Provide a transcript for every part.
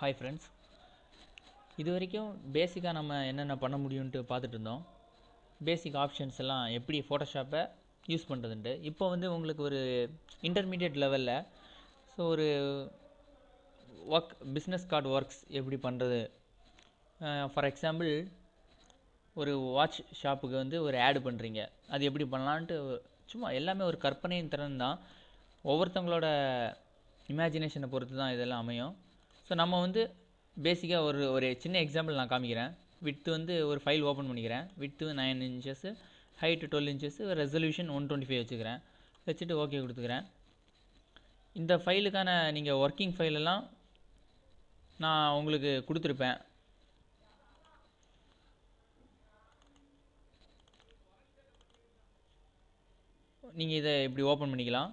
Hi friends, இது வரைக்கும் பேசிக்காக நம்ம என்னென்ன பண்ண முடியும்ன்ட்டு பார்த்துட்டு இருந்தோம். பேசிக் ஆப்ஷன்ஸ் எல்லாம் எப்படி ஃபோட்டோஷாப்பை யூஸ் பண்ணுறதுன்ட்டு. இப்போ வந்து உங்களுக்கு ஒரு இன்டர்மீடியட் லெவலில் ஒரு பிஸ்னஸ் கார்டு ஒர்க்ஸ் எப்படி பண்ணுறது. ஃபார் எக்ஸாம்பிள், ஒரு வாட்ச் ஷாப்புக்கு வந்து ஒரு ஆடு பண்ணுறீங்க, அது எப்படி பண்ணலான்ட்டு சும்மா எல்லாமே ஒரு கற்பனையின் திறன் தான். ஒவ்வொருத்தவங்களோட இமேஜினேஷனை பொறுத்து தான் இதெல்லாம் அமையும். ஸோ நம்ம வந்து பேசிக்காக ஒரு சின்ன எக்ஸாம்பிள் நான் காமிக்கிறேன். விட்த்து வந்து ஒரு ஃபைல் ஓப்பன் பண்ணிக்கிறேன். Width 9 inches, height 12 inches, resolution 125 வச்சுக்கிறேன். வச்சுட்டு ஓகே கொடுத்துக்கிறேன். இந்த ஃபைலுக்கான நீங்கள் ஒர்க்கிங் ஃபைலெல்லாம் நான் உங்களுக்கு கொடுத்துருப்பேன். நீங்கள் இதை இப்படி ஓப்பன் பண்ணிக்கலாம்.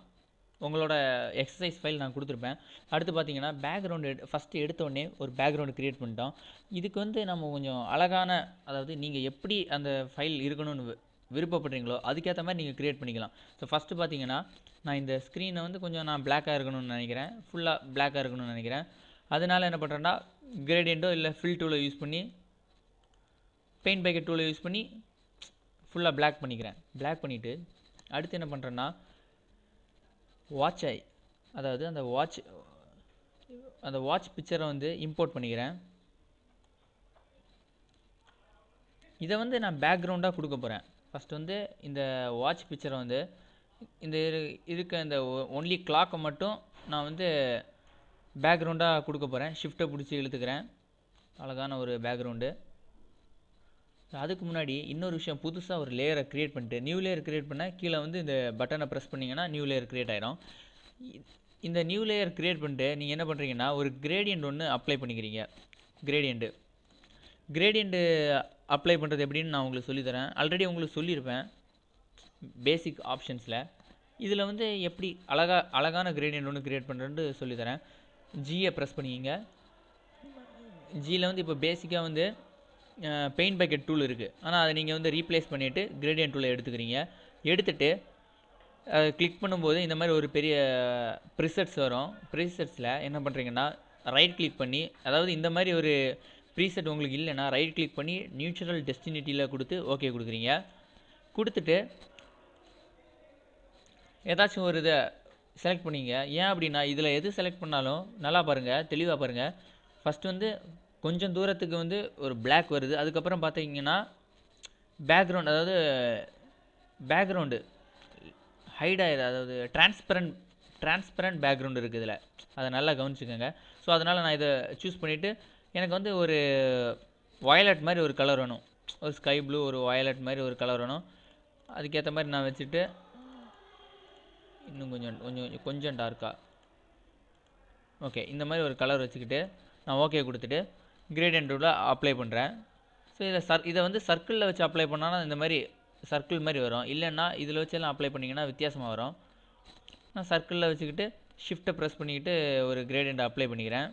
உங்களோட எக்ஸசைஸ் ஃபைல் நான் கொடுத்துருப்பேன். அடுத்து பார்த்தீங்கன்னா பேக்ரவுண்டு ஃபஸ்ட்டு எடுத்தோடனே ஒரு பேக்ரவுண்டு க்ரியேட் பண்ணிட்டோம். இதுக்கு வந்து நம்ம கொஞ்சம் அழகான, அதாவது நீங்கள் எப்படி அந்த ஃபைல் இருக்கணும்னு விருப்பப்படுறீங்களோ அதுக்கேற்ற மாதிரி நீங்கள் க்ரியேட் பண்ணிக்கலாம். ஸோ ஃபஸ்ட்டு பார்த்தீங்கன்னா நான் இந்த ஸ்க்ரீனை வந்து கொஞ்சம் நான் பிளாக்காக இருக்கணும்னு நினைக்கிறேன், ஃபுல்லாக பிளாக்காக இருக்கணும்னு நினைக்கிறேன். அதனால் என்ன பண்ணுறேன்னா கிரேடியண்ட்டோ இல்லை ஃபில் டூலை யூஸ் பண்ணி, பெயிண்ட் பக்கெட் டூலை யூஸ் பண்ணி ஃபுல்லாக பிளாக் பண்ணிக்கிறேன். பிளாக் பண்ணிவிட்டு அடுத்து என்ன பண்ணுறேன்னா அதாவது அந்த வாட்ச் பிக்சரை வந்து இம்போர்ட் பண்ணிக்கிறேன். இதை வந்து நான் பேக்ரவுண்டாக கொடுக்க போகிறேன். ஃபஸ்ட்டு வந்து இந்த வாட்ச் பிக்சரை வந்து இந்த இருக்க இந்த ஒன்லி கிளாக்கை மட்டும் நான் வந்து பேக்ரவுண்டாக கொடுக்க போகிறேன். ஷிஃப்ட்டை பிடிச்சி இழுத்துக்கிறேன். அழகான ஒரு பேக்ரவுண்டு. அதுக்கு முன்னாடி இன்னொரு விஷயம், புதுசாக ஒரு லேயரை க்ரியேட் பண்ணிட்டு நியூ லேயர் க்ரியேட் பண்ணால் கீழே வந்து இந்த பட்டனை ப்ரெஸ் பண்ணிங்கன்னா நியூ லேயர் க்ரியேட் ஆகிடும். இந்த நியூ லேயர் க்ரியேட் பண்ணிட்டு நீங்கள் என்ன பண்ணுறீங்கன்னா ஒரு கிரேடியண்ட் ஒன்று அப்ளை பண்ணிக்கிறீங்க. கிரேடியண்ட்டு அப்ளை பண்ணுறது எப்படின்னு நான் உங்களுக்கு சொல்லித்தரேன். ஆல்ரெடி உங்களுக்கு சொல்லியிருப்பேன் பேசிக் ஆப்ஷன்ஸில். இதில் வந்து எப்படி அழகான கிரேடியண்ட் ஒன்று க்ரியேட் பண்ணுறேன்னு சொல்லித்தரேன். ஜியை ப்ரெஸ் பண்ணிக்கிங்க. ஜியில் வந்து இப்போ பேசிக்காக வந்து பெயிண்ட் பக்கெட் டூல் இருக்குது, ஆனால் அதை நீங்கள் வந்து ரீப்ளேஸ் பண்ணிவிட்டு கிரேடியண்ட் டூலை எடுத்துக்கிறீங்க. எடுத்துகிட்டு கிளிக் பண்ணும்போது இந்த மாதிரி ஒரு பெரிய ப்ரீசெட்ஸ் வரும். ப்ரீசெட்ஸில் என்ன பண்ணுறீங்கன்னா ரைட் கிளிக் பண்ணி, அதாவது இந்த மாதிரி ஒரு ப்ரீசெட் உங்களுக்கு இல்லைன்னா ரைட் கிளிக் பண்ணி நியூட்ரல் டெஸ்டினிட்டியில் கொடுத்து ஓகே கொடுக்குறீங்க. கொடுத்துட்டு ஏதாச்சும் ஒரு இதை செலக்ட் பண்ணிங்க. ஏன் அப்படின்னா இதில் எது செலக்ட் பண்ணாலும் நல்லா பாருங்கள், தெளிவாக பாருங்கள். ஃபஸ்ட்டு வந்து கொஞ்சம் தூரத்துக்கு வந்து ஒரு பிளாக் வருது. அதுக்கப்புறம் பார்த்தீங்கன்னா பேக்ரவுண்ட், அதாவது பேக்ரவுண்டு ஹைட் ஆகிடுது, அதாவது டிரான்ஸ்பரண்ட் பேக்ரவுண்டு இருக்குது இதில். அதை நல்லா கவனிச்சுக்கோங்க. ஸோ அதனால் நான் இதை சூஸ் பண்ணிவிட்டு எனக்கு வந்து ஒரு வயலட் மாதிரி ஒரு கலர் வேணும், ஒரு ஸ்கை ப்ளூ, ஒரு வயலட் மாதிரி ஒரு கலர் வேணும். அதுக்கேற்ற மாதிரி நான் வச்சுட்டு இன்னும் கொஞ்சம் டார்க்காக ஓகே இந்த மாதிரி ஒரு கலர் வச்சுக்கிட்டு நான் ஓகே கொடுத்துட்டு கிரேடியண்ட் டூலை அப்ளை பண்ணுறேன். ஸோ இதை வந்து சர்க்கிளில் வச்சு அப்ளை பண்ணால் இந்த மாதிரி சர்க்கிள் மாதிரி வரும். இல்லைன்னா இதில் வச்செல்லாம் அப்ளை பண்ணிங்கன்னா வித்தியாசமாக வரும். நான் சர்க்கிளில் வச்சுக்கிட்டு ஷிஃப்ட்டை ப்ரெஸ் பண்ணிக்கிட்டு ஒரு கிரேடியண்ட் அப்ளை பண்ணிக்கிறேன்.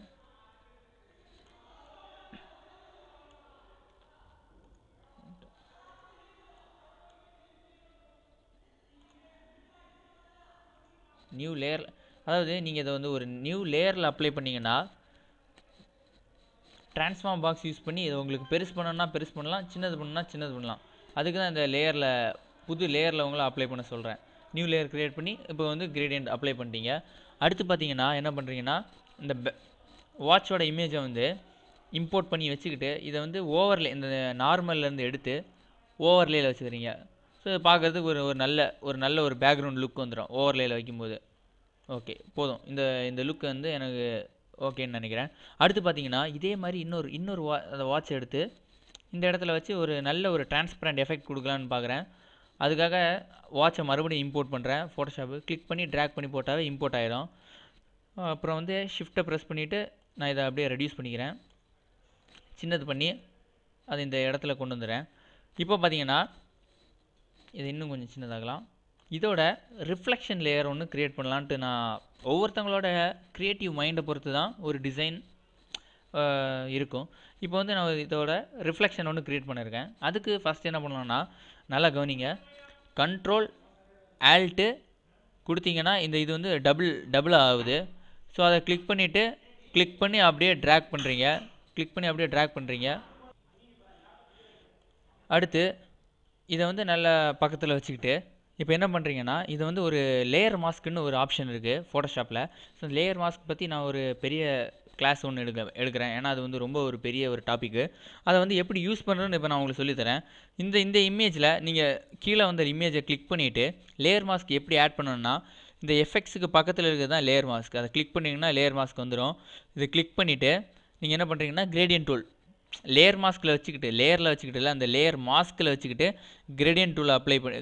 நியூ லேயர், அதாவது நீங்கள் இதை வந்து ஒரு நியூ லேயரில் அப்ளை பண்ணிங்கன்னா ட்ரான்ஸ்ஃபார்ம் பாக்ஸ் யூஸ் பண்ணி இதை உங்களுக்கு பெருசு பண்ணணும்னா பெருசு பண்ணலாம், சின்னது பண்ணணும்னா சின்னது பண்ணலாம். அதுக்கு தான் இந்த லேயரில், புது லேயரில் உங்களை அப்ளை பண்ண சொல்கிறேன். நியூ லேயர் க்ரியேட் பண்ணி இப்போ வந்து கிரேடியண்ட் அப்ளை பண்ணிட்டீங்க. அடுத்து பார்த்தீங்கன்னா என்ன பண்ணுறீங்கன்னா இந்த வாட்சோட இமேஜை வந்து இம்போர்ட் பண்ணி வச்சுக்கிட்டு இதை வந்து ஓவர்லே, இந்த நார்மல்லேருந்து எடுத்து ஓவர்லேயில் வச்சுக்கிறீங்க. ஸோ இதை பார்க்குறதுக்கு ஒரு நல்ல ஒரு பேக்ரவுண்ட் லுக் வந்துடும் ஓவர்லேயில் வைக்கும்போது. ஓகே போதும், இந்த லுக் வந்து எனக்கு ஓகேன்னு நினைக்கிறேன். அடுத்து பார்த்தீங்கன்னா இதே மாதிரி இன்னொரு அந்த வாட்ச் எடுத்து இந்த இடத்துல வச்சு ஒரு நல்ல ஒரு டிரான்ஸ்பரண்ட் எஃபெக்ட் கொடுக்கலான்னு பார்க்குறேன். அதுக்காக வாட்சை மறுபடியும் இம்போர்ட் பண்ணுறேன். ஃபோட்டோஷாப்பு கிளிக் பண்ணி ட்ராக் பண்ணி போட்டாவே இம்போர்ட் ஆகிடும். அப்புறம் வந்து ஷிஃப்ட்டை ப்ரெஸ் பண்ணிவிட்டு நான் இதை அப்படியே ரெடியூஸ் பண்ணிக்கிறேன். சின்னது பண்ணி அது இந்த இடத்துல கொண்டு வந்துடுறேன். இப்போ பார்த்தீங்கன்னா இது இன்னும் கொஞ்சம் சின்னதாகலாம். இதோட ரிஃப்ளெக்ஷன் லேயர் ஒன்று க்ரியேட் பண்ணலான்ட்டு, நான் ஒவ்வொருத்தவங்களோட க்ரியேட்டிவ் மைண்டை பொறுத்து தான் ஒரு டிசைன் இருக்கும். இப்போ வந்து நான் இதோட ரிஃப்ளெக்ஷன் ஒன்று க்ரியேட் பண்ணியிருக்கேன். அதுக்கு ஃபஸ்ட் என்ன பண்ணலாம்னா நல்லா கவனிங்க, கண்ட்ரோல் ஆல்ட்டு கொடுத்தீங்கன்னா இது வந்து டபுள் ஆகுது. ஸோ அதை கிளிக் பண்ணிவிட்டு கிளிக் பண்ணி அப்படியே ட்ராக் பண்ணுறீங்க. அடுத்து இதை வந்து நல்ல பக்கத்தில் வச்சுக்கிட்டு இப்போ என்ன பண்ணுறீங்கன்னா, இது வந்து ஒரு லேயர் மாஸ்க்குன்னு ஒரு ஆப்ஷன் இருக்குது ஃபோட்டோஷாப்பில். ஸோ லேயர் மாஸ்க் பற்றி நான் ஒரு பெரிய கிளாஸ் ஒன்று எடுக்கிறேன். ஏன்னா அது வந்து ரொம்ப ஒரு பெரிய ஒரு டாப்பிக்கு. அதை வந்து எப்படி யூஸ் பண்ணுறதுன்னு இப்போ நான் உங்களுக்கு சொல்லித்தரேன். இந்த இமேஜில் நீங்கள் கீழே வந்து இமேஜை கிளிக் பண்ணிவிட்டு லேயர் மாஸ்க் எப்படி ஆட் பண்ணணும்னா, இந்த எஃபெக்ட்ஸுக்கு பக்கத்தில் இருக்கிறது தான் லேயர் மாஸ்க். அதை கிளிக் பண்ணிங்கன்னா லேயர் மாஸ்க் வந்துடும். இதை கிளிக் பண்ணிவிட்டு நீங்கள் என்ன பண்ணுறீங்கன்னா, கிரேடியன்ட் டூல் லேயர் மாஸ்கில் வச்சுக்கிட்டு லேயரில் வச்சுக்கிட்டு இல்லை அந்த லேயர் மாஸ்கில் வச்சுக்கிட்டு கிரேடியன்ட் டூலை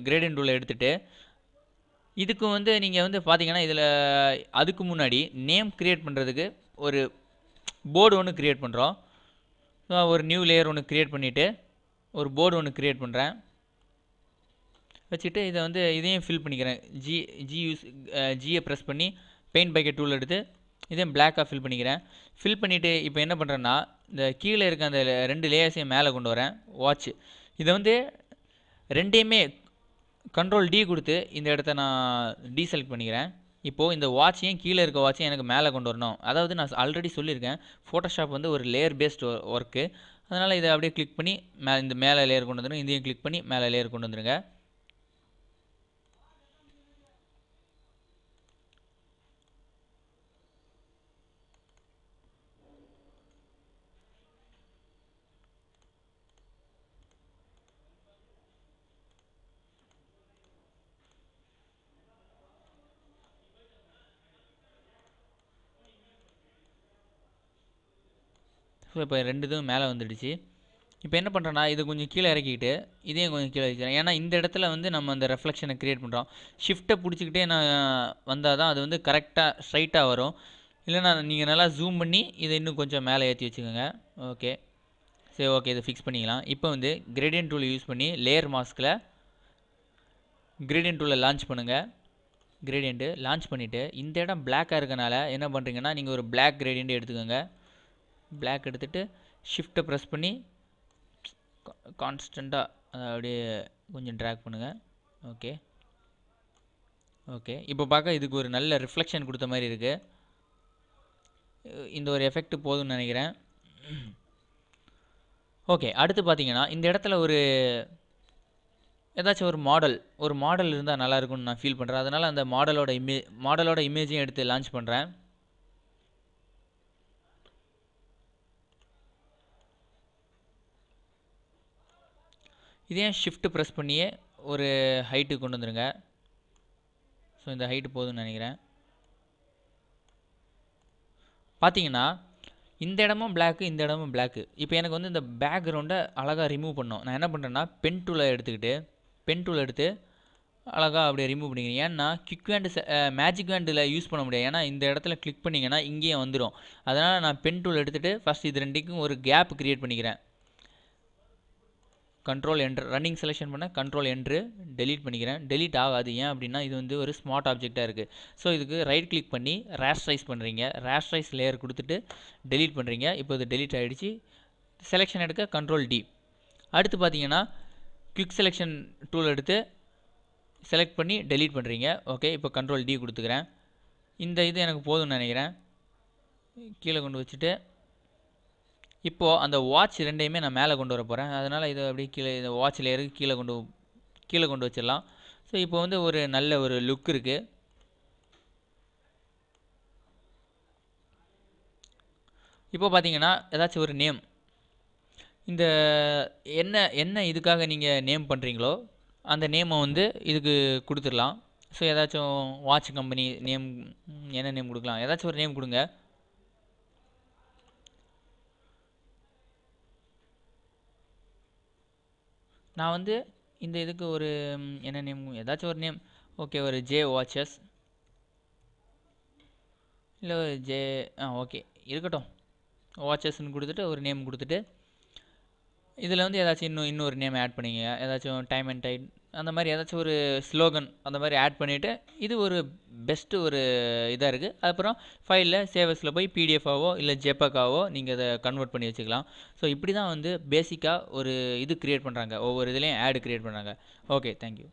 கிரேடியன்ட் டூலை எடுத்துகிட்டு இதுக்கு வந்து நீங்கள் வந்து பார்த்தீங்கன்னா, இதில் அதுக்கு முன்னாடி நேம் க்ரியேட் பண்ணுறதுக்கு ஒரு போர்டு ஒன்று க்ரியேட் பண்ணுறோம். ஸோ ஒரு நியூ லேயர் ஒன்று க்ரியேட் பண்ணிவிட்டு ஒரு போர்டு ஒன்று க்ரியேட் பண்ணுறேன். வச்சுட்டு இதை வந்து இதையும் ஃபில் பண்ணிக்கிறேன். ஜியை ப்ரெஸ் பண்ணி பெயிண்ட் பக்கெட் டூல் எடுத்து இதையும் பிளாக்காக ஃபில் பண்ணிக்கிறேன். ஃபில் பண்ணிவிட்டு இப்போ என்ன பண்ணுறேன்னா, இந்த கீழே இருக்க அந்த 2 லேயர்ஸையும் மேலே கொண்டு வரேன். வாட்ச் இதை வந்து ரெண்டையுமே கண்ட்ரோல் டி கொடுத்து இந்த இடத்த நான் டீசெலக்ட் பண்ணிக்கிறேன். இப்போது இந்த வாட்சையும் கீழே இருக்க வாட்சையும் எனக்கு மேலே கொண்டு வரணும். அதாவது நான் ஆல்ரெடி சொல்லியிருக்கேன், ஃபோட்டோஷாப் வந்து ஒரு லேயர் பேஸ்ட் ஒர்க்கு. அதனால் இதை அப்படியே கிளிக் பண்ணி இந்த மேலே லேயர் கொண்டு வந்துடுங்க. இதையும் கிளிக் பண்ணி மேலே லேயர் கொண்டு வந்துடுங்க. ஸோ இப்போ 2 இதுவும் மேலே வந்துடுச்சு. இப்போ என்ன பண்ணுறேன்னா, இது கொஞ்சம் கீழே இறக்கிக்கிட்டு இதையும் கொஞ்சம் கீழே வைக்கிறேன். ஏன்னா இந்த இடத்துல வந்து நம்ம அந்த ரெஃப்ளெக்ஷனை க்ரியேட் பண்ணுறோம். ஷிஃப்ட்டை பிடிச்சிக்கிட்டே நான் வந்தால் தான் அது வந்து கரெக்டாக ஸ்ட்ரைட்டாக வரும். இல்லைனா நீங்கள் நல்லா ஜூம் பண்ணி இதை இன்னும் கொஞ்சம் மேலே ஏற்றி வச்சுக்கோங்க. ஓகே, சரி, ஓகே, இதை ஃபிக்ஸ் பண்ணிக்கலாம். இப்போ வந்து கிரேடியன்ட் டூலை யூஸ் பண்ணி லேயர் மாஸ்கில் கிரேடியன்ட் டூலை லான்ச் பண்ணுங்கள். கிரேடியண்ட்டு லான்ச் பண்ணிவிட்டு இந்த இடம் பிளாக்காக இருக்கனால என்ன பண்ணுறீங்கன்னா, நீங்கள் ஒரு பிளாக் கிரேடியண்ட் எடுத்துக்கோங்க. பிளாக் எடுத்துகிட்டு ஷிஃப்ட்டை ப்ரெஸ் பண்ணி கான்ஸ்டண்ட்டாக அப்படியே கொஞ்சம் ட்ராக் பண்ணுங்கள். ஓகே, இப்போ பார்க்க இதுக்கு ஒரு நல்ல ரிஃப்ளெக்ஷன் கொடுத்த மாதிரி இருக்குது. இந்த ஒரு எஃபெக்ட் போதும்னு நினைக்கிறேன். ஓகே, அடுத்து பார்த்தீங்கன்னா இந்த இடத்துல ஏதாச்சும் ஒரு மாடல் இருந்தால் நல்லாயிருக்கும்னு நான் ஃபீல் பண்ணுறேன். அதனால் அந்த மாடலோட இமேஜையும் எடுத்து லான்ச் பண்ணுறேன். இதையும் ஷிஃப்ட் ப்ரெஸ் பண்ணியே ஒரு ஹைட்டு கொண்டு வந்துடுங்க. ஸோ இந்த ஹைட்டு போதும்னு நினைக்கிறேன். பார்த்தீங்கன்னா இந்த இடமும் பிளாக்கு, இந்த இடமும் பிளாக்கு. இப்போ எனக்கு வந்து இந்த பேக்ரவுண்டை அழகாக ரிமூவ் பண்ணணும். நான் என்ன பண்ணுறேன்னா, பென் டூலை எடுத்து அழகாக அப்படியே ரிமூவ் பண்ணிக்கிறேன். ஏன்னா மேஜிக் வேண்டில் யூஸ் பண்ண முடியாது. ஏன்னா இந்த இடத்துல கிளிக் பண்ணிங்கன்னா இங்கேயும் வந்துடும். அதனால் நான் பென் டூல் எடுத்துகிட்டு ஃபஸ்ட் இது ரெண்டுக்கும் ஒரு கேப் க்ரியேட் பண்ணிக்கிறேன். கண்ட்ரோல் என்ட்ரு ரன்னிங் செலெக்ஷன் பண்ண கண்ட்ரோல் என்ட்ரு டெலீட் பண்ணிக்கிறேன். டெலீட் ஆகாது. ஏன் அப்படின்னா இது வந்து ஒரு ஸ்மார்ட் ஆப்ஜெக்டாக இருக்குது. ஸோ இதுக்கு ரைட் கிளிக் பண்ணி ரேஸ்ட்ரைஸ் பண்ணுறீங்க. ரேஸ்ட்ரைஸ் லேயர் கொடுத்துட்டு டெலீட் பண்ணுறீங்க. இப்போ இது டெலீட் ஆகிடுச்சு. செலெக்ஷன் எடுக்க கண்ட்ரோல் டி. அடுத்து பார்த்தீங்கன்னா குவிக் செலெக்ஷன் டூல் எடுத்து செலக்ட் பண்ணி டெலீட் பண்ணுறீங்க. ஓகே, இப்போ கண்ட்ரோல் டி கொடுத்துக்கிறேன். இந்த இது எனக்கு போதும்னு நினைக்கிறேன். கீழே கொண்டு வச்சுட்டு இப்போது அந்த வாட்ச் ரெண்டையுமே நான் மேலே கொண்டு வர போகிறேன். அதனால் இதை அப்படியே கீழே இந்த வாட்ச் லேயருக்கு கீழே கொண்டு வச்சிடலாம். ஸோ இப்போ வந்து ஒரு நல்ல ஒரு லுக் இருக்குது. இப்போ பார்த்தீங்கன்னா ஏதாச்சும் ஒரு நேம், இந்த என்ன இதுக்காக நீங்கள் நேம் பண்ணுறீங்களோ அந்த நேமை வந்து இதுக்கு கொடுத்துடலாம். ஸோ ஏதாச்சும் வாட்ச் கம்பெனி நேம், என்ன நேம் கொடுக்கலாம், ஏதாச்சும் ஒரு நேம் கொடுங்க. நான் வந்து இந்த இதுக்கு ஒரு என்ன நேம், ஏதாச்சும் ஒரு நேம். ஓகே, ஒரு ஜே வாட்சஸ் இல்லை ஒரு ஓகே இருக்கட்டும், வாட்சஸ்ன்னு கொடுத்துட்டு ஒரு நேம் கொடுத்துட்டு இதில் வந்து ஏதாச்சும் இன்னொரு நேம் ஆட் பண்ணிங்க. ஏதாச்சும் டைம் அண்ட் டைட் அந்த மாதிரி ஏதாச்சும் ஒரு ஸ்லோகன் அந்த மாதிரி ஆட் பண்ணிவிட்டு இது ஒரு பெஸ்ட்டு ஒரு இதாக இருக்குது. அப்புறம் ஃபைலில் சேவஸில் போய் பிடிஎஃபாவோ இல்லை ஜெபக்காவோ நீங்கள் அதை கன்வெர்ட் பண்ணி வச்சுக்கலாம். ஸோ இப்படி தான் வந்து பேசிக்காக ஒரு இது க்ரியேட் பண்ணுறாங்க. ஒவ்வொரு இதுலேயும் ஆடு க்ரியேட் பண்ணுறாங்க. Okay, thank you.